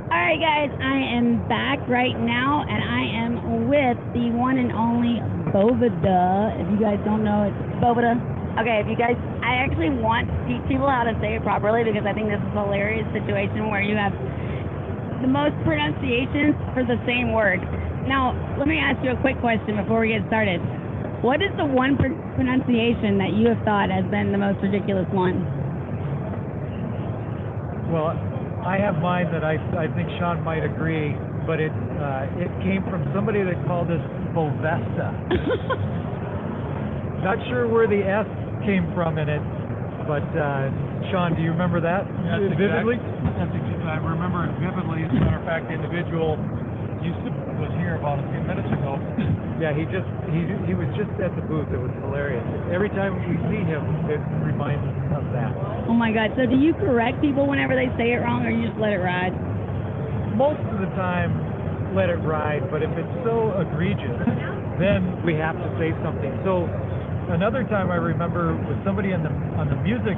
All right, guys, I am back right now, and I am with the one and only Boveda. If you guys don't know, it's Boveda. Okay, if you guys, I actually want to teach people how to say it properly because I think this is a hilarious situation where you have the most pronunciations for the same word. Now, let me ask you a quick question before we get started. What is the one pronunciation that you have thought has been the most ridiculous one? Well, I have mine that I think Sean might agree, but it came from somebody that called us Boveda. Not sure where the S came from in it, but Sean, do you remember that vividly? I remember it vividly. As a matter of fact, the individual was here about a few minutes ago. Yeah, he was just at the booth. It was hilarious. Every time we see him, it reminds us of that. Oh my God! So do you correct people whenever they say it wrong, or you just let it ride? Most of the time, let it ride. But if it's so egregious, then we have to say something. So another time I remember was somebody on the music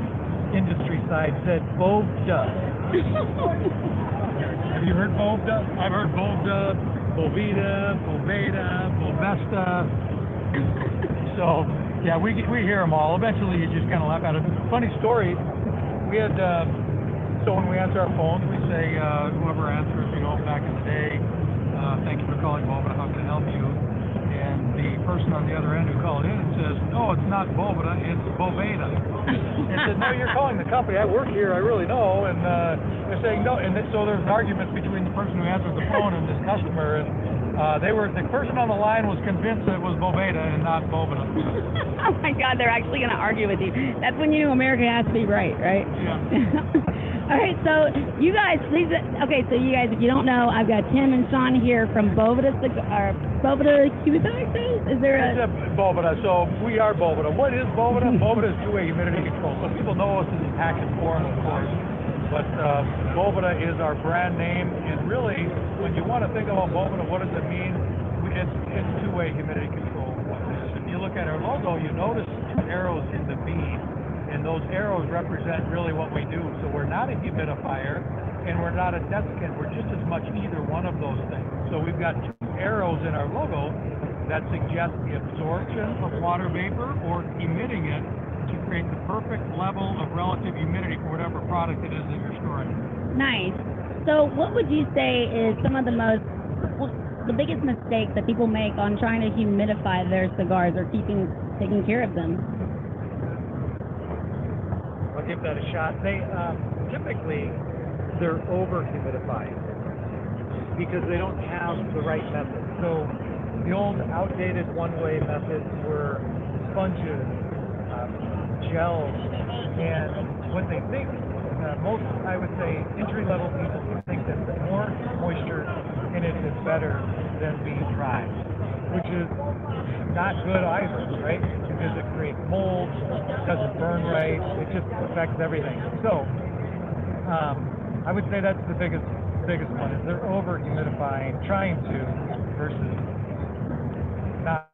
industry side said Boveda. Have you heard Boveda? I've heard Boveda, Boveda, Boveda, Bovesta. So, yeah, we hear them all. Eventually, you just kind of laugh at it. Funny story, we had, so when we answer our phones, we say, whoever answers, back in the day, thank you for calling Boveda, how can I help you? And the person on the other end who called in says, no, it's not Boveda, it's Boveda. And I said, no, you're calling the company. I work here, I really know. And they're saying no. And so there's an argument between the person who answered the phone and this customer. And the person on the line was convinced that it was Boveda and not Boveda. Oh my God, they're actually going to argue with you. That's when you know America has to be right? Yeah. All right, so you guys, please. Okay, so you guys, if you don't know, I've got Tim and Sean here from Boveda Cubics. Is there a? It's Boveda. So we are Boveda. What is Boveda? Boveda is two-way humidity control. So people know us in the packaged form, of course. But Boveda is our brand name, and really, when you want to think about Boveda, what does it mean? It's two-way humidity control. If you look at our logo, you notice arrows in the beam. And those arrows represent really what we do. So we're not a humidifier and we're not a desiccant. We're just as much either one of those things. So we've got two arrows in our logo that suggest the absorption of water vapor or emitting it to create the perfect level of relative humidity for whatever product it is that you're storing. Nice. So what would you say is some of the biggest mistakes that people make on trying to humidify their cigars or taking care of them? I'll give that a shot. They typically they're over humidifying because they don't have the right method. So the old outdated one-way methods were sponges, gels, and what they think most, I would say, entry-level people think that the more moisture in it is better than being dry, which is not good either, right? Because it creates mold, it doesn't burn right, it just affects everything. So, I would say that's the biggest one, is they're over humidifying, trying to, versus not.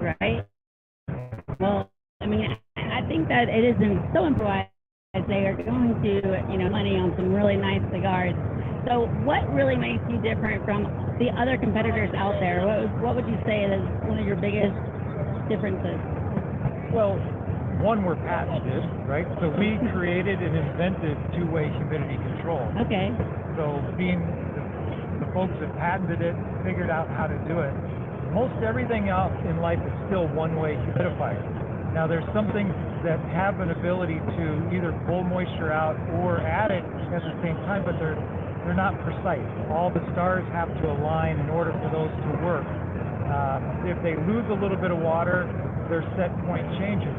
Right? Well, I mean, I think that it is so important as they are going to, money on some really nice cigars. So what really makes you different from the other competitors out there? What would you say is one of your biggest differences? Well, one, we're patented, right? So we created and invented two-way humidity control. Okay. So being the folks that patented it, figured out how to do it, most everything else in life is still one-way humidifier. Now there's some things that have an ability to either pull moisture out or add it at the same time, but they're not precise. All the stars have to align in order for those to work. If they lose a little bit of water, their set point changes.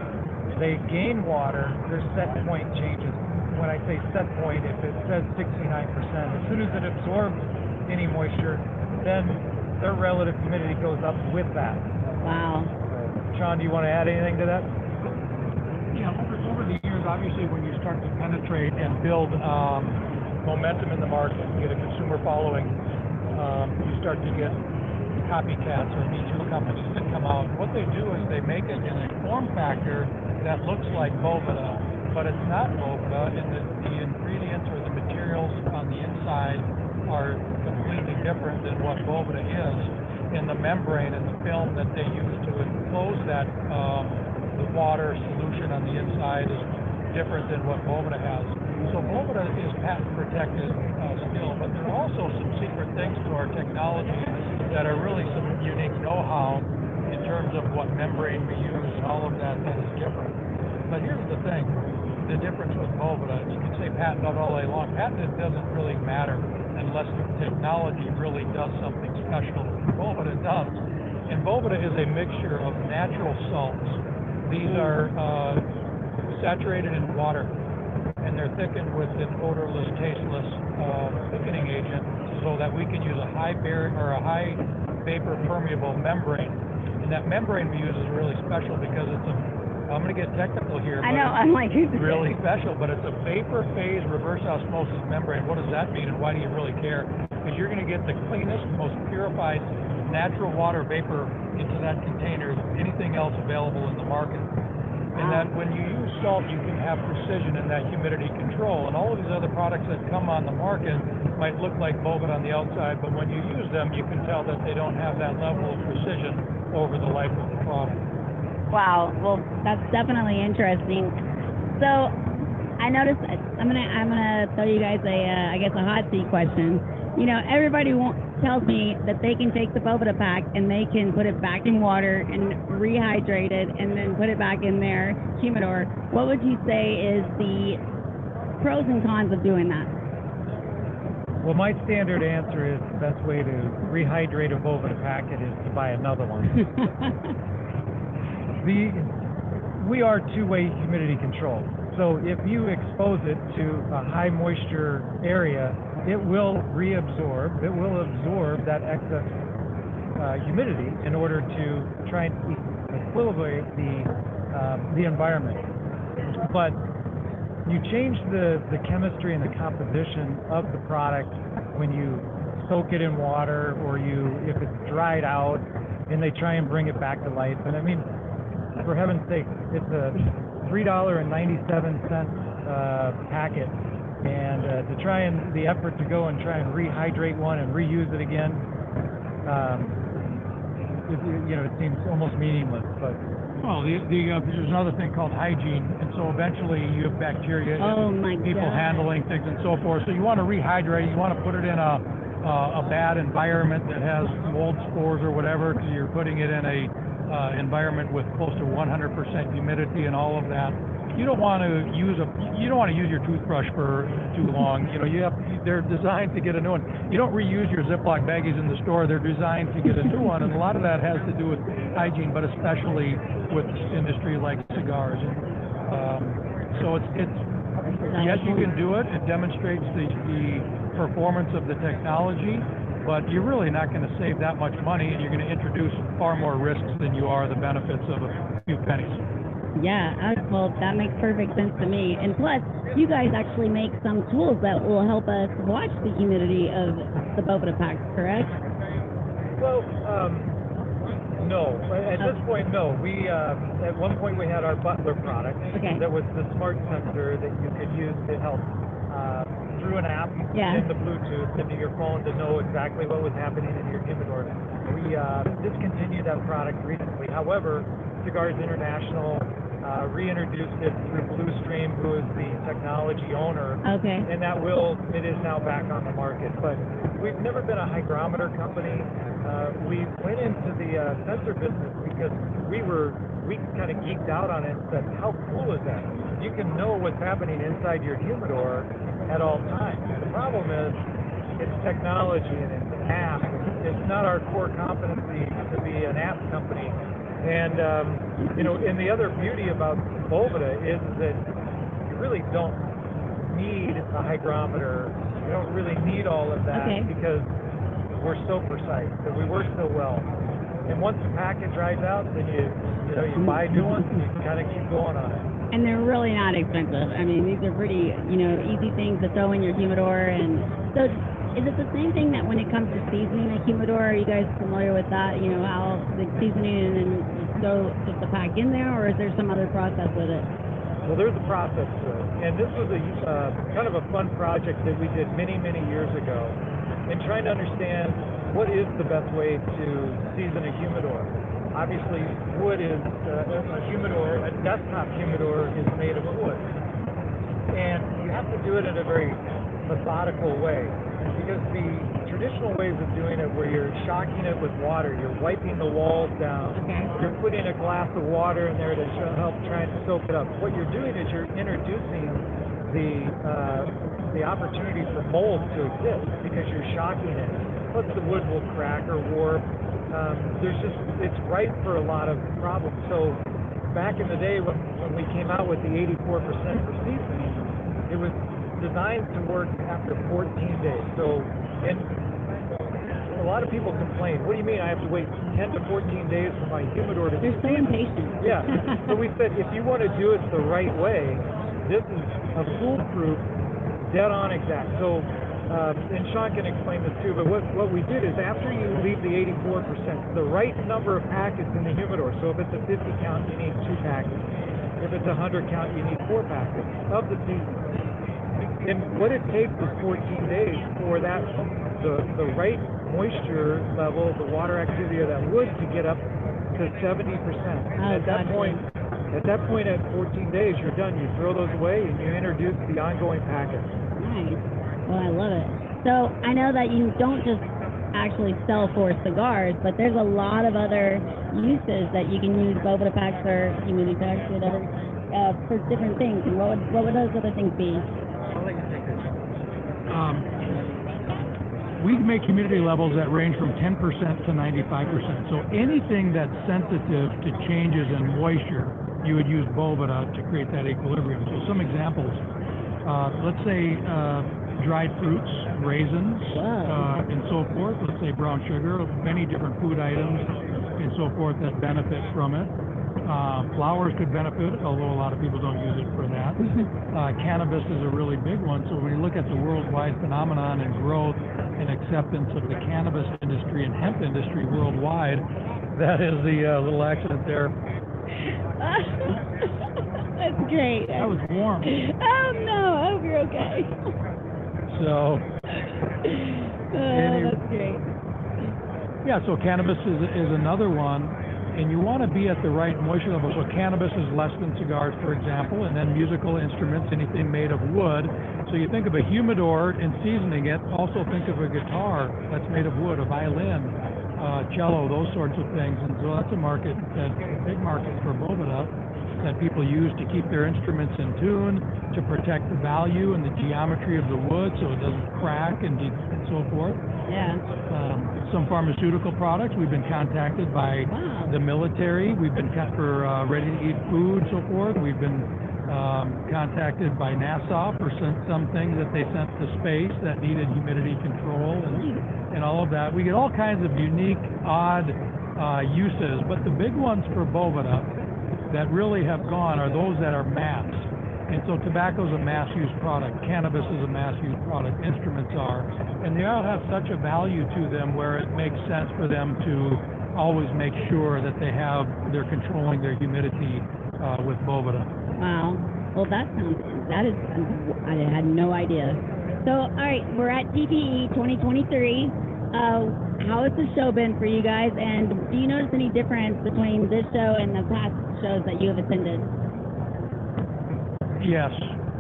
They gain water, their set point changes. When I say set point, if it says 69%, as soon as it absorbs any moisture, then their relative humidity goes up with that. Wow. Sean, do you want to add anything to that? Yeah, over the years, obviously, when you start to penetrate and build momentum in the market and get a consumer following, you start to get copycats or Me Too companies that come out. What they do is they make it in a form factor that looks like Boveda, but it's not Boveda, and the ingredients or the materials on the inside are completely different than what Boveda is. And the membrane and the film that they use to enclose that the water solution on the inside is different than what Boveda has. So Boveda is patent protected still, but there are also some secret things to our technology that are really some unique know-how in terms of what membrane we use and all of that is different. But here's the thing, the difference with Boveda, you can say patent all day long. Patented doesn't really matter unless the technology really does something special. Boveda does. And Boveda is a mixture of natural salts. These are saturated in water, and they're thickened with an odorless, tasteless thickening agent so that we can use a high vapor permeable membrane. And that membrane we use is really special because it's I'm going to get technical here, but I know, I'm like, it's really special, but it's a vapor phase reverse osmosis membrane. What does that mean, and why do you really care? Because you're going to get the cleanest, most purified natural water vapor into that container than anything else available in the market. And that when you use salt, you can have precision in that humidity control. And all of these other products that come on the market might look like Boveda on the outside, but when you use them, you can tell that they don't have that level of precision over the life of the product. wow, well, that's definitely interesting. So I noticed, I'm gonna throw you guys I guess a hot seat question. You know, everybody tells me that they can take the Boveda pack and they can put it back in water and rehydrate it and then put it back in their humidor. What would you say is the pros and cons of doing that? Well, my standard answer is the best way to rehydrate a Boveda packet is to buy another one. We are two-way humidity control. So if you expose it to a high moisture area, it will reabsorb, it will absorb that excess humidity in order to try and equilibrate the environment. But you change the chemistry and the composition of the product when you soak it in water, or if it's dried out and they try and bring it back to life. And I mean, for heaven's sake, it's a $3.97 packet, and to try and the effort to go and try and rehydrate one and reuse it again, it seems almost meaningless. But well, there's another thing called hygiene, and so eventually you have bacteria, people handling things and so forth. So you want to rehydrate, you want to put it in a bad environment that has mold spores or whatever, because you're putting it in a environment with close to 100% humidity and all of that. You don't want to use your toothbrush for too long. They're designed to get a new one. You don't reuse your Ziploc baggies in the store. They're designed to get a new one, and a lot of that has to do with hygiene, but especially with industry like cigars. So it's yes, you can do it. It demonstrates the performance of the technology, but you're really not going to save that much money, and you're going to introduce far more risks than you are the benefits of a few pennies. Yeah, well, that makes perfect sense to me. And plus, you guys actually make some tools that will help us watch the humidity of the Boveda packs, correct? Well, no. At this point, no. We at one point we had our Butler product that was the smart sensor that you could use to help through an app in the Bluetooth into your phone to know exactly what was happening in your humidor. We discontinued that product recently. However, Cigars International reintroduced it through Bluestream, who is the technology owner, and it is now back on the market. But we've never been a hygrometer company. We went into the sensor business because we kind of geeked out on it and said, how cool is that? You can know what's happening inside your humidor at all times. The problem is it's technology and it's an app. It's not our core competency to be an app company. And, and the other beauty about Boveda is that you really don't need a hygrometer. You don't really need all of that because we're so precise, that we work so well. And once the packet dries out, then you buy new ones and you kind of keep going on it. And they're really not expensive. I mean, these are pretty, easy things to throw in your humidor. And so is it the same thing that when it comes to seasoning a humidor, are you guys familiar with that? How the seasoning and throw just the pack in there, or is there some other process with it? Well, there's a process to it, and this was a kind of a fun project that we did many years ago, in trying to understand what is the best way to season a humidor. Obviously, wood is a humidor, a desktop humidor is made of wood, and you have to do it in a very methodical way, because the traditional ways of doing it, where you're shocking it with water, you're wiping the walls down, you're putting a glass of water in there to help try and soak it up. What you're doing is you're introducing the opportunity for mold to exist, because you're shocking it. Plus the wood will crack or warp. It's ripe for a lot of problems. So back in the day when we came out with the 84% for seasoning, it was designed to work after 14 days. So, and a lot of people complain, what do you mean I have to wait 10 to 14 days for my humidor to be They're so impatient. Yeah. So we said, if you want to do it the right way, this is a foolproof, dead on exact. So, and Sean can explain this too, but what we did is, after you leave the 84%, the right number of packets in the humidor. So if it's a 50 count, you need 2 packets. If it's a 100 count, you need 4 packets of the seasoning. And what it takes is 14 days for that, the right moisture level, the water activity of that wood to get up to 70%. At that point, at 14 days, you're done. You throw those away and you introduce the ongoing packet. Nice. Well, I love it. So I know that you don't just actually sell for cigars, but there's a lot of other uses that you can use Boveda packs or humidity packs, whatever, for different things. And what would those other things be? We make humidity levels that range from 10% to 95%. So anything that's sensitive to changes in moisture, you would use Boveda to create that equilibrium. So some examples, let's say dried fruits, raisins, and so forth. Let's say brown sugar, many different food items and so forth that benefit from it. Flowers could benefit, although a lot of people don't use it for that. Cannabis is a really big one. So when you look at the worldwide phenomenon and growth and acceptance of the cannabis industry and hemp industry worldwide, that is the little accident there. That's great. That was warm. Oh no, I hope you're okay. So, that's great. Yeah, so cannabis is another one, and you want to be at the right moisture level. So cannabis is less than cigars, for example, and then musical instruments, anything made of wood. So you think of a humidor and seasoning it, also think of a guitar that's made of wood, a violin, cello, those sorts of things. And so that's a market, that's a big market for Boveda, that people use to keep their instruments in tune, to protect the value and the geometry of the wood so it doesn't crack and so forth. Yeah. Some pharmaceutical products, we've been contacted by the military, we've been for ready-to-eat food, so forth. We've been contacted by NASA for some things that they sent to space that needed humidity control and all of that. We get all kinds of unique, odd uses, but the big ones for Boveda that really have gone are those that are mass. And so tobacco is a mass-use product, cannabis is a mass-use product, instruments are, and they all have such a value to them where it makes sense for them to always make sure that they're controlling their humidity with Boveda. Wow. Well, I had no idea. So, all right, we're at TPE 2023. How has the show been for you guys, and do you notice any difference between this show and the past shows that you have attended? Yes,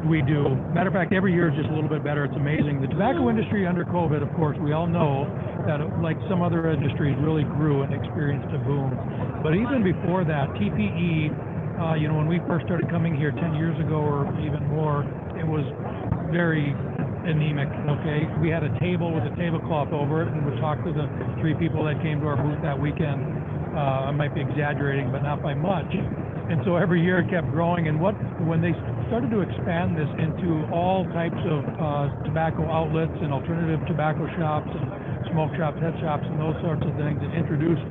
we do. Matter of fact, every year is just a little bit better. It's amazing. The tobacco industry under COVID, of course, we all know that, like some other industries, really grew and experienced a boom. But even before that, TPE, when we first started coming here 10 years ago or even more, it was very anemic, okay? We had a table with a tablecloth over it and would talk to the 3 people that came to our booth that weekend. I might be exaggerating, but not by much. And so every year it kept growing. And when they started to expand this into all types of tobacco outlets and alternative tobacco shops and smoke shops, head shops, and those sorts of things, and introduced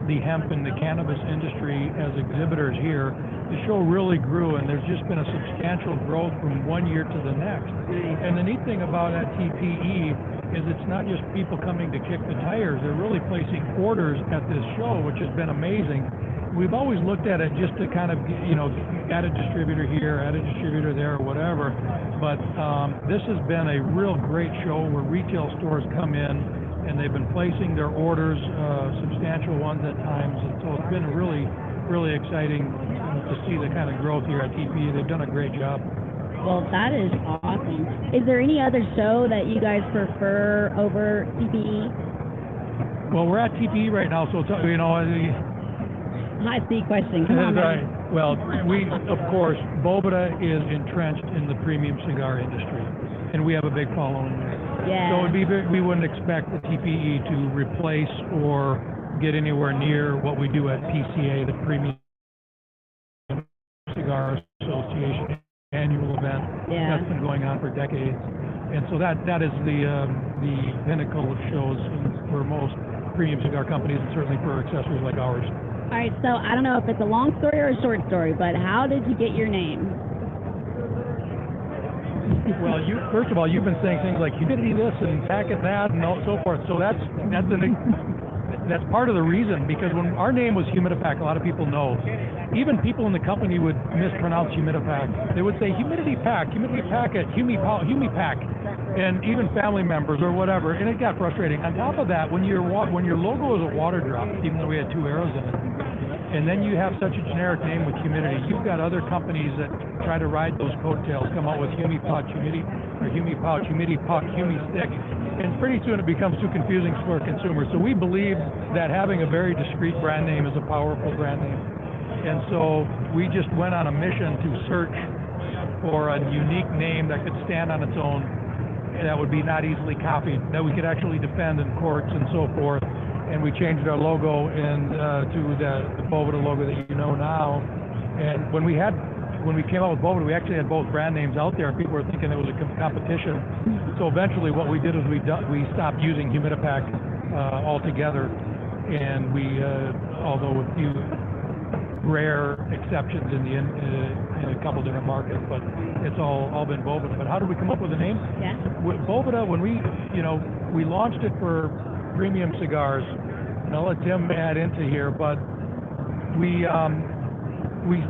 the hemp and the cannabis industry as exhibitors here, the show really grew, and there's just been a substantial growth from one year to the next. And the neat thing about at TPE is it's not just people coming to kick the tires, they're really placing orders at this show, which has been amazing. we've always looked at it just to kind of, add a distributor here, add a distributor there, or whatever. But this has been a real great show where retail stores come in and they've been placing their orders, substantial ones at times. And so it's been really, really exciting to see the kind of growth here at TPE. They've done a great job. Well, that is awesome. Is there any other show that you guys prefer over TPE? Well, we're at TPE right now, so high C question. Come on, man. Well, we, of course, Boveda is entrenched in the premium cigar industry, and we have a big following there. Yeah. So we wouldn't expect the TPE to replace or get anywhere near what we do at PCA, the Premium Cigar Association annual event. Yeah. That's been going on for decades, and so that is the pinnacle of shows for most premium cigar companies, and certainly for accessories like ours. All right, so I don't know if it's a long story or a short story, but how did you get your name? Well, first of all, you've been saying things like humidity this and packet that and so forth. So that's part of the reason, because when our name was Humidipack, a lot of people know. Even people in the company would mispronounce Humidipack. They would say humidity packet, Humipack, and even family members or whatever, and it got frustrating. On top of that, when your logo is a water drop, even though we had two arrows in it, and then you have such a generic name with humidity, you've got other companies that try to ride those coattails, come out with Humipouch, Humipouch, Humistick, and pretty soon it becomes too confusing for consumers. So we believe that having a very discreet brand name is a powerful brand name. And so we just went on a mission to search for a unique name that could stand on its own, and that would be not easily copied, that we could actually defend in courts and so forth. And we changed our logo to the Boveda logo that you know now. And when we came out with Boveda, we actually had both brand names out there, and people were thinking it was a competition. So eventually, what we did is we stopped using Humidipack altogether, and we, although with a few rare exceptions in a couple different markets, but it's all been Boveda. But how did we come up with the name? Yeah. With Boveda, when we launched it for premium cigars, and I'll let Tim add into here, but we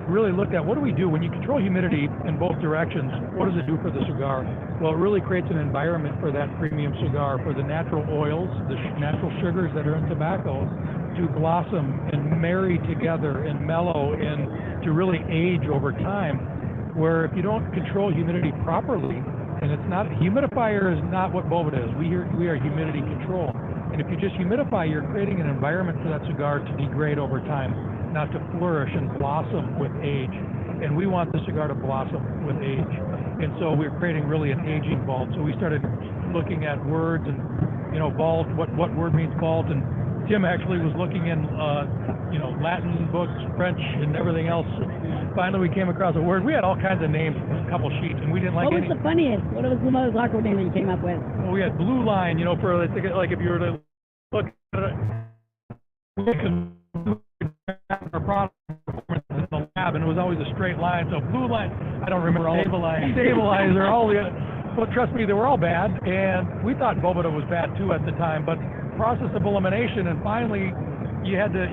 really looked at what do we do when you control humidity in both directions. What does it do for the cigar? Well, it really creates an environment for that premium cigar, for the natural oils, the natural sugars that are in tobacco, to blossom and marry together and mellow and to really age over time. Where if you don't control humidity properly, and it's not, humidifier is not what Boveda is. We are humidity control. And if you just humidify, you're creating an environment for that cigar to degrade over time, not to flourish and blossom with age. And we want the cigar to blossom with age. And so we're creating really an aging vault. So we started looking at words and, vault, what word means vault. And Tim actually was looking in, Latin books, French, and everything else. Finally, we came across a word. We had all kinds of names, a couple sheets, and we didn't like any. What was the funniest? What was the most awkward name that you came up with? Well, we had blue line, for like if you were to look at it, our product performance in the lab, and it was always a straight line. So blue line, I don't remember all stabilizer, all the. Well, trust me, they were all bad, and we thought Boveda was bad too at the time. But process of elimination, and finally, you had to,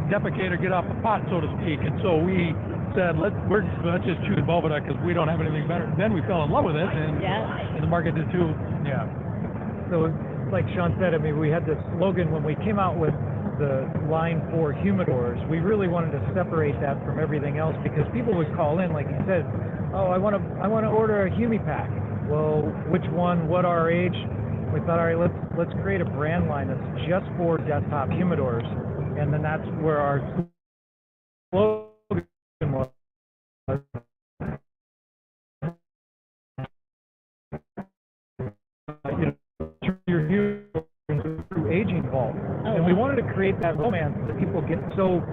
defecate or get off the pot, so to speak. And so we said, let's just choose Boveda because we don't have anything better. Then we fell in love with it, and the market did too. Yeah. So, like Sean said, we had this slogan when we came out with the line for humidors. We really wanted to separate that from everything else because people would call in, like you said, oh, I want to order a Humipack. Well, which one? What our age? We thought, all right, let's create a brand line that's just for desktop humidors, and then that's where our slogan was. Your humidors through aging vault, and we wanted to create that romance that people get so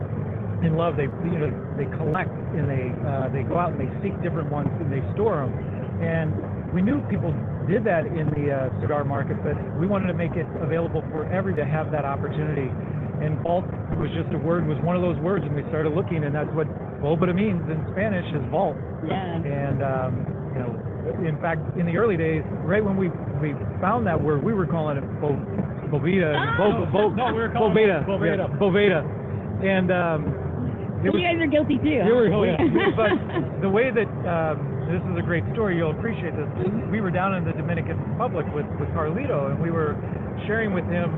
in love. They collect and they go out and they seek different ones and they store them, and we knew people did that in the cigar market, but we wanted to make it available for everyone to have that opportunity. And vault was just was one of those words, and we started looking, and that's what Boveda means in Spanish is vault. Yeah. And in fact, in the early days, right when we found that word, we were calling it Boveda. No, we were calling it Boveda. Boveda. And But you guys are guilty too. But the way that this is a great story, you'll appreciate this. We were down in the Dominican Republic with Carlito, and we were sharing with him,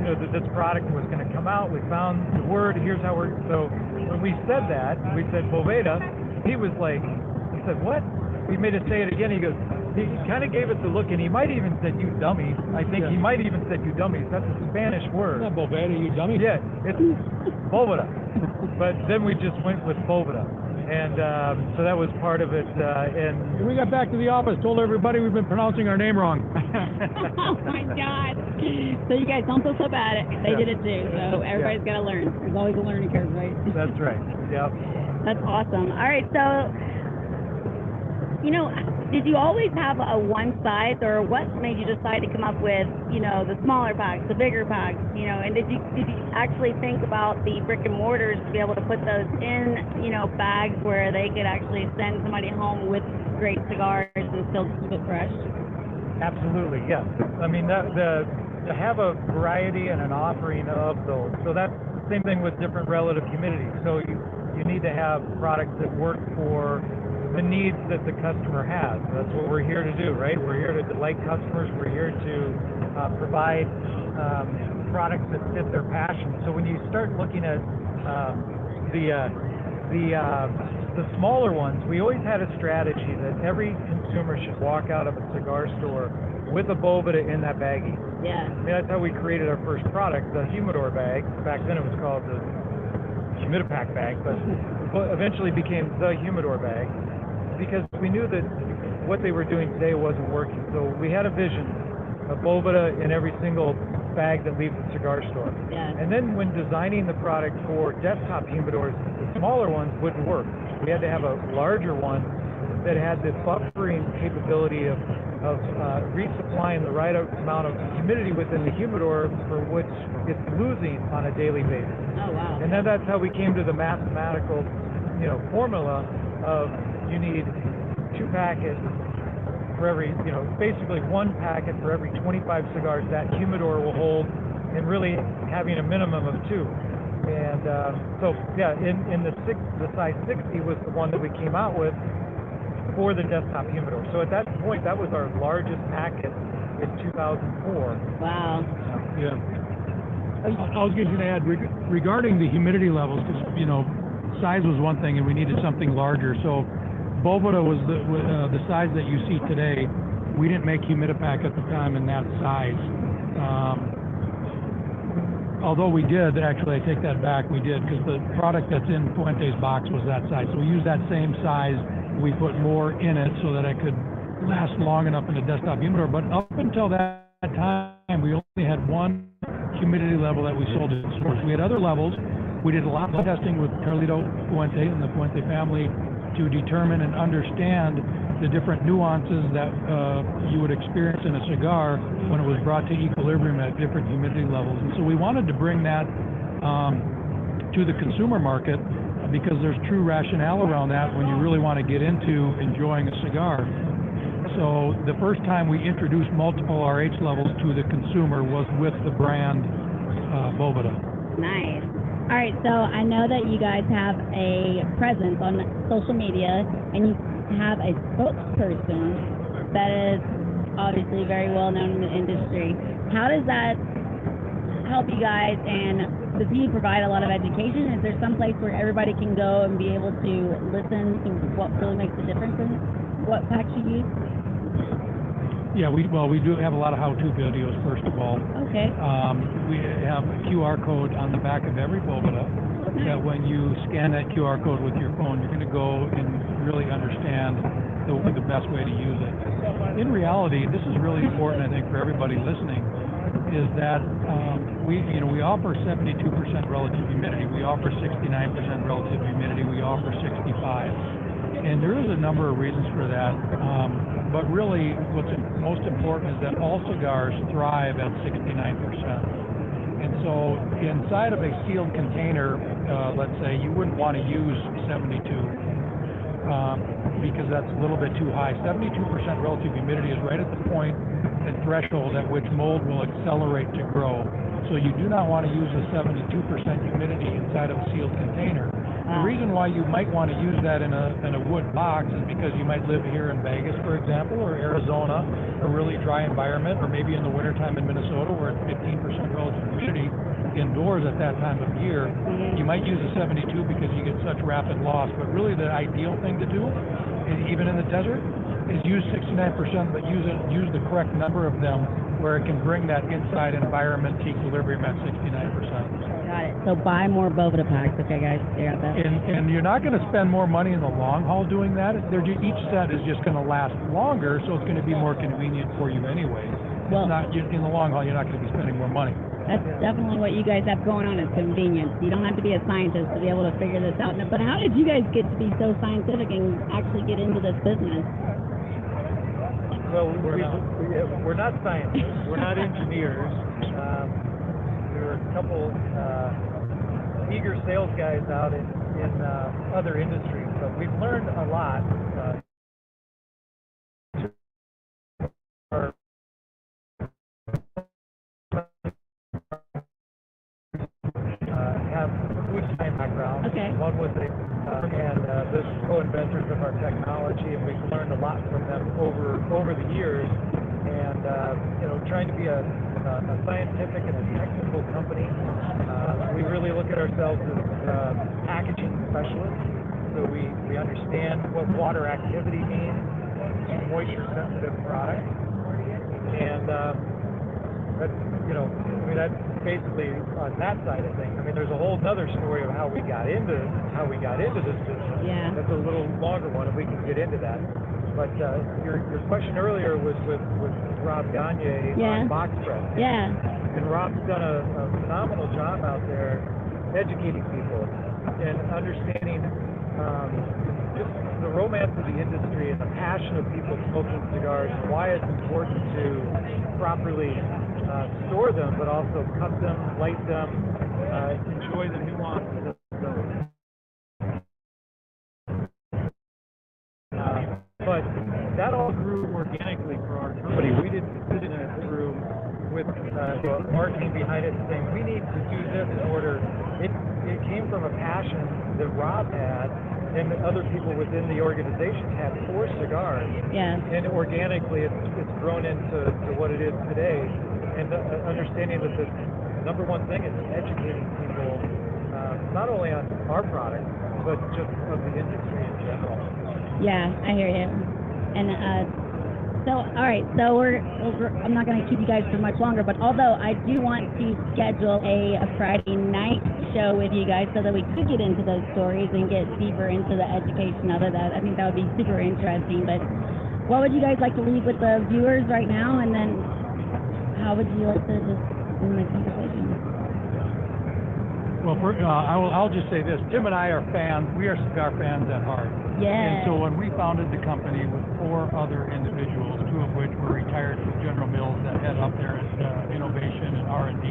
that this product was going to come out. We found the word. Here's how we're. So when we said that, we said Boveda. He was like, he said, what? We made us say it again. He goes. He kind of gave us a look, and he might even said, you dummies. I think he might even said, you dummies. That's a Spanish word. It's not Boveda, you dummy. Yeah, it's Boveda. But then we just went with Boveda. And so that was part of it. And we got back to the office, told everybody we've been pronouncing our name wrong. Oh, my God. So you guys don't feel so bad. They did it too. So everybody's got to learn. There's always a learning curve, right? That's right. Yep. That's awesome. All right, so, did you always have a one size, or what made you decide to come up with, the smaller packs, the bigger packs, and did you actually think about the brick and mortars to be able to put those in, bags where they could actually send somebody home with great cigars and still keep it fresh? Absolutely, yes. I mean, to have a variety and an offering of those. So that's the same thing with different relative humidity. So you need to have products that work for the needs that the customer has. That's what we're here to do, right? We're here to delight customers. We're here to provide products that fit their passion. So when you start looking at the smaller ones, we always had a strategy that every consumer should walk out of a cigar store with a Boveda in that baggie. Yeah. I mean, that's how we created our first product, the humidor bag. Back then it was called the humidipack bag, but eventually became the humidor bag, because we knew that what they were doing today wasn't working. So we had a vision of Boveda in every single bag that leaves the cigar store. Yeah. And then when designing the product for desktop humidors, the smaller ones wouldn't work. We had to have a larger one that had the buffering capability of resupplying the right amount of humidity within the humidor for which it's losing on a daily basis. Oh, wow. And then that's how we came to the mathematical, formula of you need 2 packets for every, basically 1 packet for every 25 cigars that humidor will hold, and really having a minimum of 2. And in the size 60 was the one that we came out with for the desktop humidor. So at that point, that was our largest packet in 2004. Wow. Yeah. I was going to add, regarding the humidity levels, because, size was one thing and we needed something larger. So Boveda was the size that you see today. We didn't make humidipack at the time in that size. Although we did, actually, I take that back, we did, because the product that's in Fuente's box was that size. So we used that same size. We put more in it so that it could last long enough in the desktop humidor. But up until that time, we only had one humidity level that we sold in stores. We had other levels. We did a lot of testing with Carlito Fuente and the Fuente family to determine and understand the different nuances that you would experience in a cigar when it was brought to equilibrium at different humidity levels. And so we wanted to bring that to the consumer market, because there's true rationale around that when you really want to get into enjoying a cigar. So the first time we introduced multiple RH levels to the consumer was with the brand Boveda. Nice. All right, so I know that you guys have a presence on social media, and you have a spokesperson that is obviously very well known in the industry. How does that help you guys, and does he provide a lot of education? Is there some place where everybody can go and be able to listen to what really makes a difference in what packs you use? Yeah, we do have a lot of how-to videos, first of all. Okay. We have a QR code on the back of every Boveda that when you scan that QR code with your phone, you're going to go and really understand the best way to use it. In reality, this is really important, I think, for everybody listening, is that we offer 72% relative humidity. We offer 69% relative humidity. We offer 65%. And there is a number of reasons for that. But really, what's most important is that all cigars thrive at 69%. And so inside of a sealed container, let's say, you wouldn't want to use 72 because that's a little bit too high. 72% relative humidity is right at the point and threshold at which mold will accelerate to grow. So you do not want to use a 72% humidity inside of a sealed container. The reason why you might want to use that in a wood box is because you might live here in Vegas, for example, or Arizona, a really dry environment, or maybe in the wintertime in Minnesota where it's 15% relative humidity indoors at that time of year. You might use a 72 because you get such rapid loss, but really the ideal thing to do, even in the desert, is use 69%, but use the correct number of them where it can bring that inside environment to equilibrium at 69%. Got it. So buy more Boveda packs. Okay, guys, you got that. And you're not going to spend more money in the long haul doing that. Each set is just going to last longer, so it's going to be more convenient for you anyway. Well, in the long haul, you're not going to be spending more money. That's definitely what you guys have going on, is convenience. You don't have to be a scientist to be able to figure this out. But how did you guys get to be so scientific and actually get into this business? Well, we're not scientists. We're not engineers. We're a couple eager sales guys out in other industries, but we've learned a lot. Have food science background. Okay. One was the co-inventors of our technology, and we've learned a lot from them over the years. And trying to be a scientific and a technical company, we really look at ourselves as packaging specialists. So we understand what water activity means in moisture-sensitive products, and that's basically on that side of things. I mean, there's a whole other story of how we got into this business. Yeah. That's a little longer one, and we can get into that. But your question earlier was with Rob Gagne on box press. Yeah. And Rob's done a phenomenal job out there educating people and understanding just the romance of the industry and the passion of people smoking cigars, and why it's important to properly store them, but also cut them, light them, enjoy the nuances of them. But that all grew organically for our company. We didn't through with our team behind it saying we need to do this in order. It came from a passion that Rob had and that other people within the organization had for cigars. Yeah. And organically, it's grown into what it is today. And understanding that the number one thing is educating people, not only on our product, but just of the industry in general. Yeah, I hear you. And so, all right, so I'm not going to keep you guys for much longer, but although I do want to schedule a Friday night show with you guys so that we could get into those stories and get deeper into the education of it. I think that would be super interesting. But what would you guys like to leave with the viewers right now, and then how would you like to just end the conversation? Well, I'll just say this. Tim and I are fans. We are cigar fans at heart. Yeah. And so when we founded the company with 4 other individuals, 2 of which were retired from General Mills that head up there at innovation and R&D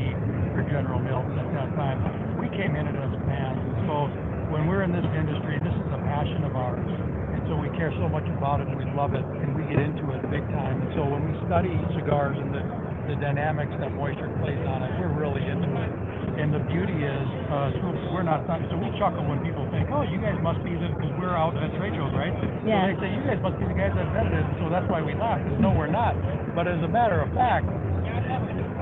for General Mills at that time, we came in it as fans. And so when we're in this industry, this is a passion of ours. And so we care so much about it, and we love it, and we get into it big time. And so when we study cigars and the dynamics that moisture plays on it, we're really into it. And the beauty is, we're not, so we chuckle when people think, oh, you guys must be because we're out at trade shows, right? Yeah. So they say, you guys must be the guys that invented it, so that's why we laugh. No, we're not. But as a matter of fact,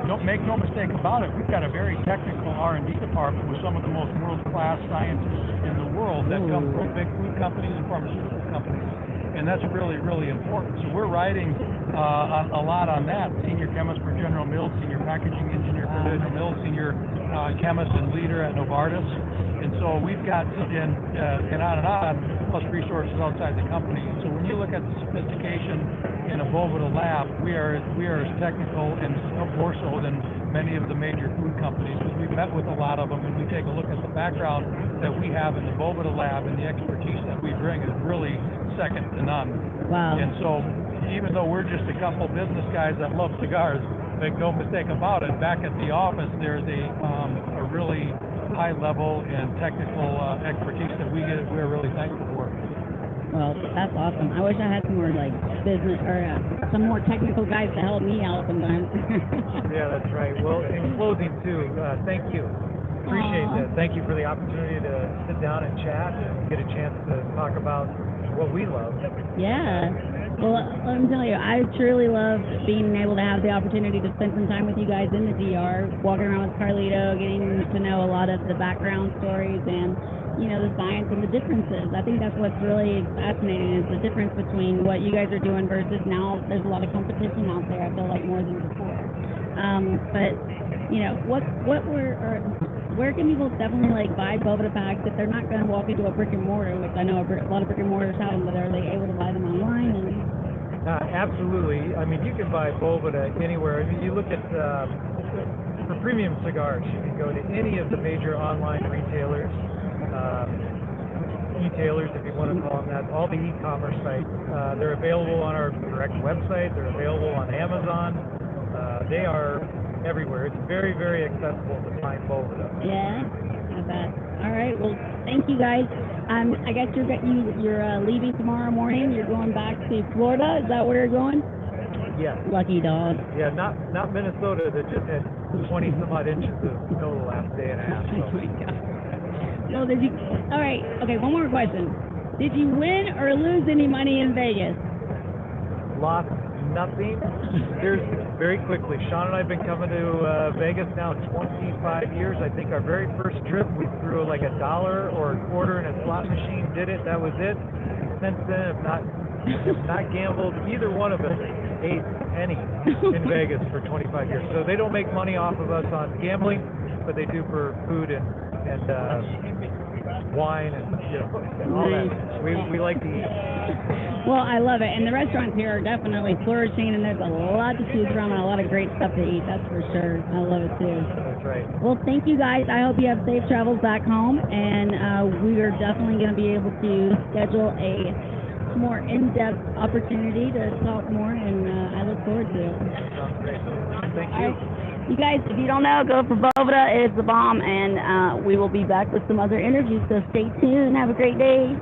don't make no mistake about it, we've got a very technical R&D department with some of the most world-class scientists in the world that come from big food companies and pharmaceutical companies. And that's really, really important. So we're riding a lot on that. Senior chemist for General Mills, senior packaging engineer for General Mills, senior chemist and leader at Novartis. And so we've got, and on, plus resources outside the company. So when you look at the sophistication in a Boveda lab, we are as technical and more so than many of the major food companies, because we've met with a lot of them, and we take a look at the background that we have in the Boveda lab, and the expertise that we bring is really second to none. Wow. And so even though we're just a couple business guys that love cigars, make no mistake about it, back at the office there's a really high level and technical expertise that we're really thankful for. Well, that's awesome. I wish I had some more business or some more technical guys to help me out sometimes. Yeah, that's right. Well, in closing too, thank you. appreciate Aw. that. Thank you for the opportunity to sit down and chat and get a chance to talk about what we love. Yeah. Well, let me tell you, I truly love being able to have the opportunity to spend some time with you guys in the DR, walking around with Carlito, getting to know a lot of the background stories and, you know, the science and the differences. I think that's what's really fascinating is the difference between what you guys are doing versus now there's a lot of competition out there, I feel like, more than before. But, you know, where can people definitely like buy Boveda packs if they're not going to walk into a brick and mortar, which I know a lot of brick and mortars have them, but are they able to buy them online? And Absolutely. I mean, you can buy Boveda anywhere. I mean, you look at for premium cigars, you can go to any of the major online retailers, e-tailers, if you want to call them that, all the e-commerce sites. They're available on our direct website. They're available on Amazon. They are everywhere. It's very, very accessible to find Boveda. yeah, I bet. All right. Well, thank you guys. I guess you're leaving tomorrow morning. You're going back to Florida. Is that where you're going? Yes. Lucky dog. Yeah, not Minnesota that just had 20 some odd inches of snow the last day and a half. Oh my God. Well, did you? All right. Okay. One more question. Did you win or lose any money in Vegas? Lost nothing. Here's very quickly. Sean and I have been coming to Vegas now 25 years. I think our very first trip we threw like $1 or a quarter in a slot machine. Did it. That was it. Since then, have not gambled either one of us a penny in Vegas for 25 years. So they don't make money off of us on gambling, but they do for food and wine and all that. We like to eat. Well, I love it, and the restaurants here are definitely flourishing, and there's a lot to choose from and a lot of great stuff to eat. That's for sure. I love it too. That's right. Well, thank you guys. I hope you have safe travels back home, and we are definitely going to be able to schedule a more in-depth opportunity to talk more, and I look forward to it. Sounds great. Thank All you. right. You guys, if you don't know, go for Boveda. It's the bomb, and we will be back with some other interviews, so stay tuned. Have a great day.